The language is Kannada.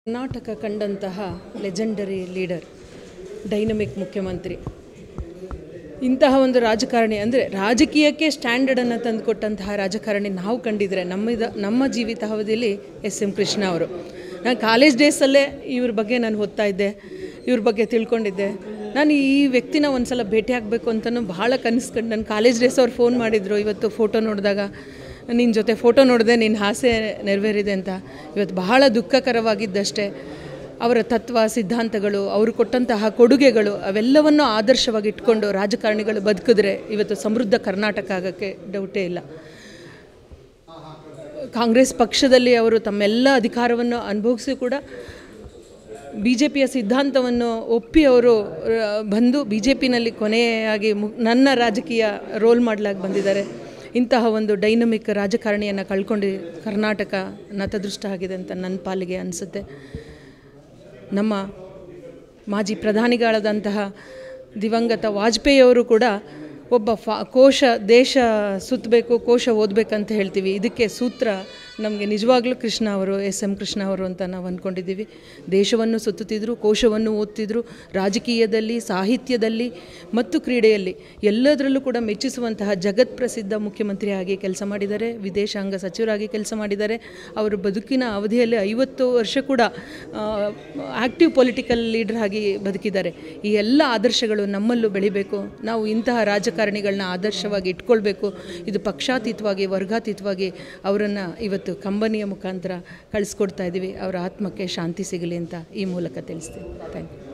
ಕರ್ನಾಟಕ ಕಂಡಂತಹ ಲೆಜೆಂಡರಿ ಲೀಡರ್, ಡೈನಮಿಕ್ ಮುಖ್ಯಮಂತ್ರಿ, ಇಂತಹ ಒಂದು ರಾಜಕಾರಣಿ ಅಂದರೆ ರಾಜಕೀಯಕ್ಕೆ ಸ್ಟ್ಯಾಂಡರ್ಡನ್ನು ತಂದುಕೊಟ್ಟಂತಹ ರಾಜಕಾರಣಿ ನಾವು ಕಂಡಿದ್ರೆ ನಮ್ಮ ಜೀವಿತಾವಧಿಯಲ್ಲಿ ಎಂ ಕೃಷ್ಣ ಅವರು. ನಾನು ಕಾಲೇಜ್ ಡೇಸಲ್ಲೇ ಇವ್ರ ಬಗ್ಗೆ ನಾನು ಓದ್ತಾ ಇದ್ದೆ, ಇವ್ರ ಬಗ್ಗೆ ತಿಳ್ಕೊಂಡಿದ್ದೆ. ನಾನು ಈ ವ್ಯಕ್ತಿನ ಒಂದು ಸಲ ಭೇಟಿ ಆಗಬೇಕು ಅಂತಲೂ ಭಾಳ ಕನಸ್ಕೊಂಡು ನನ್ನ ಕಾಲೇಜ್ ಡೇಸ್ ಅವ್ರು ಫೋನ್ ಮಾಡಿದರು. ಇವತ್ತು ಫೋಟೋ ನೋಡಿದಾಗ ನಿನ್ನ ಜೊತೆ ಫೋಟೋ ನೋಡಿದೆ, ನಿನ್ನ ಆಸೆ ನೆರವೇರಿದೆ ಅಂತ. ಇವತ್ತು ಬಹಳ ದುಃಖಕರವಾಗಿದ್ದಷ್ಟೇ. ಅವರ ತತ್ವ ಸಿದ್ಧಾಂತಗಳು, ಅವರು ಕೊಟ್ಟಂತಹ ಕೊಡುಗೆಗಳು ಅವೆಲ್ಲವನ್ನು ಆದರ್ಶವಾಗಿ ಇಟ್ಕೊಂಡು ರಾಜಕಾರಣಿಗಳು ಬದುಕಿದ್ರೆ ಇವತ್ತು ಸಮೃದ್ಧ ಕರ್ನಾಟಕ ಆಗೋಕ್ಕೆ ಡೌಟೇ ಇಲ್ಲ. ಕಾಂಗ್ರೆಸ್ ಪಕ್ಷದಲ್ಲಿ ಅವರು ತಮ್ಮೆಲ್ಲ ಅಧಿಕಾರವನ್ನು ಅನುಭವಿಸಿ ಕೂಡ ಬಿ ಜೆ ಪಿಯ ಸಿದ್ಧಾಂತವನ್ನು ಒಪ್ಪಿ ಅವರು ಬಂದು ಬಿ ಜೆ ಪಿನಲ್ಲಿ ಕೊನೆಯಾಗಿ ನನ್ನ ರಾಜಕೀಯ ರೋಲ್ ಮಾಡಲಾಗಿ ಬಂದಿದ್ದಾರೆ. ಇಂತಹ ಒಂದು ಡೈನಮಿಕ್ ರಾಜಕಾರಣಿಯನ್ನು ಕಳ್ಕೊಂಡು ಕರ್ನಾಟಕ ನತದೃಷ್ಟ ಆಗಿದೆ ಅಂತ ನನ್ನ ಪಾಲಿಗೆ ಅನಿಸುತ್ತೆ. ನಮ್ಮ ಮಾಜಿ ಪ್ರಧಾನಿಗಳಾದಂತಹ ದಿವಂಗತ ವಾಜಪೇಯಿಯವರು ಕೂಡ ಒಬ್ಬ ಕೋಶ ದೇಶ ಸುತ್ತಬೇಕು, ಕೋಶ ಓದಬೇಕಂತ ಹೇಳ್ತೀವಿ. ಇದಕ್ಕೆ ಸೂತ್ರ ನಮಗೆ ನಿಜವಾಗ್ಲೂ ಕೃಷ್ಣ ಅವರು, ಎಂ ಕೃಷ್ಣ ಅವರು ಅಂತ ನಾವು ಅಂದ್ಕೊಂಡಿದ್ದೀವಿ. ದೇಶವನ್ನು ಸುತ್ತುತ್ತಿದ್ದರು, ಕೋಶವನ್ನು ಓದ್ತಿದ್ರು. ರಾಜಕೀಯದಲ್ಲಿ, ಸಾಹಿತ್ಯದಲ್ಲಿ ಮತ್ತು ಕ್ರೀಡೆಯಲ್ಲಿ ಎಲ್ಲದರಲ್ಲೂ ಕೂಡ ಮೆಚ್ಚಿಸುವಂತಹ ಜಗತ್ ಪ್ರಸಿದ್ಧ ಮುಖ್ಯಮಂತ್ರಿಯಾಗಿ ಕೆಲಸ ಮಾಡಿದ್ದಾರೆ. ವಿದೇಶಾಂಗ ಸಚಿವರಾಗಿ ಕೆಲಸ ಮಾಡಿದ್ದಾರೆ. ಅವರು ಬದುಕಿನ ಅವಧಿಯಲ್ಲಿ 50 ವರ್ಷ ಕೂಡ ಆ್ಯಕ್ಟಿವ್ ಪೊಲಿಟಿಕಲ್ ಲೀಡರ್ ಆಗಿ ಬದುಕಿದ್ದಾರೆ. ಈ ಎಲ್ಲ ಆದರ್ಶಗಳು ನಮ್ಮಲ್ಲೂ ಬೆಳಿಬೇಕು. ನಾವು ಇಂತಹ ರಾಜಕಾರಣಿಗಳನ್ನ ಆದರ್ಶವಾಗಿ ಇಟ್ಕೊಳ್ಬೇಕು. ಇದು ಪಕ್ಷಾತೀತವಾಗಿ, ವರ್ಗಾತೀತವಾಗಿ ಅವರನ್ನು ಇವತ್ತು ಕಂಬನಿಯ ಮುಖಾಂತರ ಕಳಿಸ್ಕೊಡ್ತಾ ಇದ್ದೀವಿ. ಅವರ ಆತ್ಮಕ್ಕೆ ಶಾಂತಿ ಸಿಗಲಿ ಅಂತ ಈ ಮೂಲಕ ತಿಳಿಸ್ತೀನಿ. Thank you.